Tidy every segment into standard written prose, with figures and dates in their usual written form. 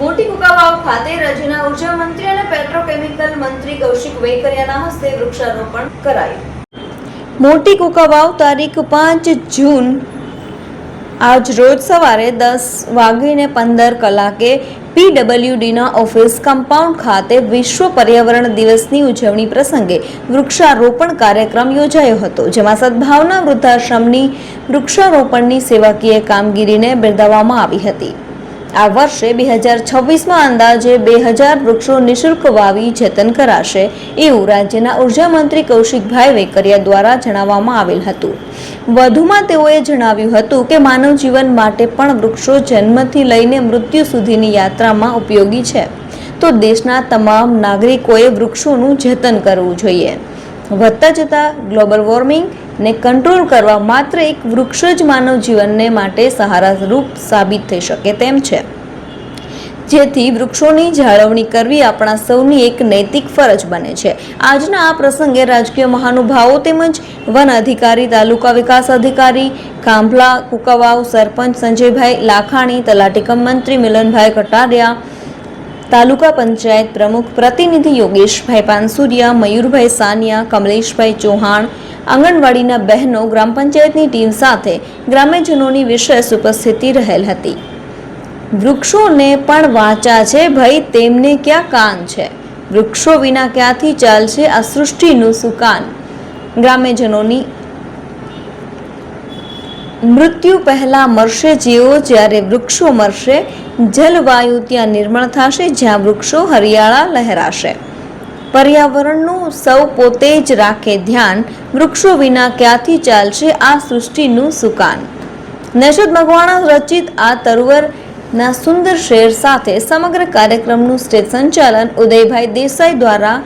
મોટી કુકાવાવ ખાતે રાજ્યના ઉર્જા મંત્રી અને પેટ્રોકેમિકલ મંત્રી કૌશિક વેકરિયાના હસ્તે વૃક્ષારોપણ કરાયું। મોટી કુકાવાવ તારીખ 5 જૂન આજ રોજ સવારે 10:15 પીડબ્લ્યુડીના ઓફિસ કમ્પાઉન્ડ ખાતે વિશ્વ પર્યાવરણ દિવસની ઉજવણી પ્રસંગે વૃક્ષારોપણ કાર્યક્રમ યોજાયો હતો, જેમાં સદભાવના વૃદ્ધાશ્રમની વૃક્ષારોપણની સેવાકીય કામગીરીને બિરદાવવામાં આવી હતી। આ વર્ષે 2026માં અંદાજે 2000 વૃક્ષો નિઃશુલ્ક વાવી જતન કરાશે એવું રાજ્યના ઉર્જા મંત્રી કૌશિકભાઈ વેકરિયા દ્વારા જણાવવામાં આવેલ હતું। વધુમાં તેઓએ જણાવ્યું હતું કે માનવ જીવન માટે પણ વૃક્ષો જન્મથી લઈને મૃત્યુ સુધીની યાત્રામાં ઉપયોગી છે, તો દેશના તમામ નાગરિકોએ વૃક્ષોનું જતન કરવું જોઈએ। વધતા જતા ગ્લોબલ વોર્મિંગને કંટ્રોલ કરવા માત્ર એક વૃક્ષ જ માનવ જીવનને માટે સહારારૂપ સાબિત થઈ શકે તેમ છે, જેથી વૃક્ષોની જાળવણી કરવી આપણા સૌની એક નૈતિક ફરજ બને છે। આજના આ પ્રસંગે રાજકીય મહાનુભાવો તેમજ વન અધિકારી, તાલુકા વિકાસ અધિકારી કાંભલા, કુકાવાવ સરપંચ સંજયભાઈ લાખાણી, તલાટી કમ મંત્રી મિલનભાઈ કટારિયા, તાલુકા પંચાયત પ્રમુખ પ્રતિનિધિ યોગેશભાઈ પાનસુરિયા, મયુરભાઈ સાનિયા, કમલેશભાઈ ચૌહાણ, આંગણવાડીના બહેનો, ગ્રામ પંચાયતની ટીમ સાથે ગ્રામ્યજનોની વિશેષ ઉપસ્થિતિ રહેલ હતી। વૃક્ષોને પણ વાંચા છે ભાઈ, તેમને ક્યાં કાન છે, વૃક્ષો વિના ક્યાંથી ચાલશે આ સૃષ્ટિનું સુકાન। ગ્રામ્યજનોની મૃત્યુ પહેલા મરશે જેઓ, જ્યારે વૃક્ષો મરશે જલવાયુ ત્યાં નિર્મળ થશે, જ્યાં વૃક્ષો હરિયાળા લહેરાશે। પર્યાવરણનું સૌ પોતે જ રાખે ધ્યાન, વૃક્ષો વિના ક્યાંથી ચાલશે આ સૃષ્ટિનું સુકાન। નશદ મકવાણા રચિત આ તરુવરના સુંદર શેર સાથે સમગ્ર કાર્યક્રમનું સ્ટેજ સંચાલન ઉદયભાઈ દેસાઈ દ્વારા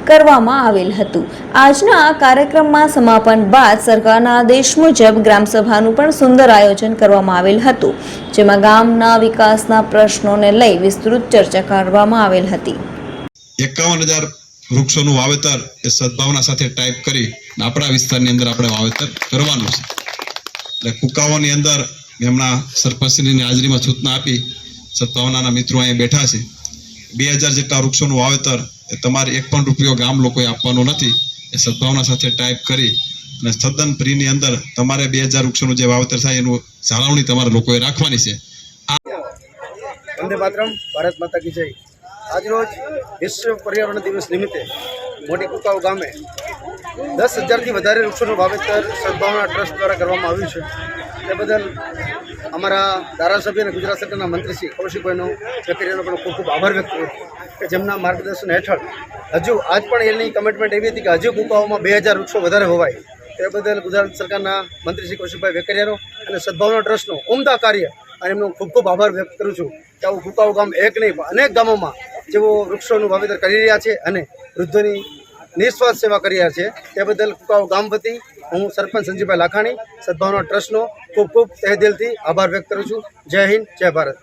કરવામાં આવેલ હતું। આજના આ કાર્યક્રમમાં સમાપન બાદ સરકારના આદેશ મુજબ ગ્રામસભાનું પણ સુંદર આયોજન કરવામાં આવેલ હતું, જેમાં ગામના વિકાસના પ્રશ્નોને લઈ વિસ્તૃત ચર્ચા કરવામાં આવેલ હતી। 51,000 વૃક્ષોનું વાવેતર એ સદભાવના સાથે ટાઈપ કરી આપણા વિસ્તારની અંદર આપણે વાવેતર કરવાનું છે। એટલે કુકાવાની અંદર એમના સરપંચની હાજરીમાં સૂચના આપી સદભાવનાના મિત્રો અહીંયા બેઠા છે। 2000 જેટલા વૃક્ષોનું વાવેતર એ તમારે 1 પણ રૂપિયો ગામ લોકોએ આપવાનો નથી, એ સદભાવના સાથે ટાઈપ કરી અને સદન ફ્રીની અંદર તમારે 2000 વૃક્ષોનું જે વાવેતર થાય એનું જાળવણી તમારે લોકોએ રાખવાની છે। વંદે માતરમ, ભારત માતા કી જય। આજરોજ વિશ્વ પર્યાવરણ દિવસ નિમિત્તે મોટી કુકાવ ગામે 10,000થી વધારે વૃક્ષોનું વાવેતર સદભાવના ટ્રસ્ટ દ્વારા કરવામાં આવ્યું છે। તે બદલ અમારા ધારાસભ્ય અને ગુજરાત સરકારના મંત્રી શ્રી કૌશિકભાઈનો વેકરિયાનો પણ ખૂબ ખૂબ આભાર વ્યક્ત કરું કે જેમના માર્ગદર્શન હેઠળ હજુ આજ પણ એની કમિટમેન્ટ એવી હતી કે હજુ કુકાઓમાં 2000 વૃક્ષો વધારે હોવાય। તે બદલ ગુજરાત સરકારના મંત્રી શ્રી કૌશિકભાઈ વેકરિયાનો અને સદભાવના ટ્રસ્ટનો ઉમદા કાર્ય અને એમનો ખૂબ ખૂબ આભાર વ્યક્ત કરું છું કે આવું કુકાવ ગામ એક નહીં પણ અનેક ગામોમાં જેઓ વૃક્ષોનું વાવેતર કરી રહ્યા છે અને વૃદ્ધોની નિસ્વાર્થ સેવા કરી રહ્યા છે। તે બદલ કુકાવ ગામ વતી હું સરપંચ સંજયભાઈ લાખાણી સદભાવના ટ્રસ્ટનો ખૂબ ખૂબ તહે દિલથી આભાર વ્યક્ત કરું છું। જય હિન્દ, જય ભારત।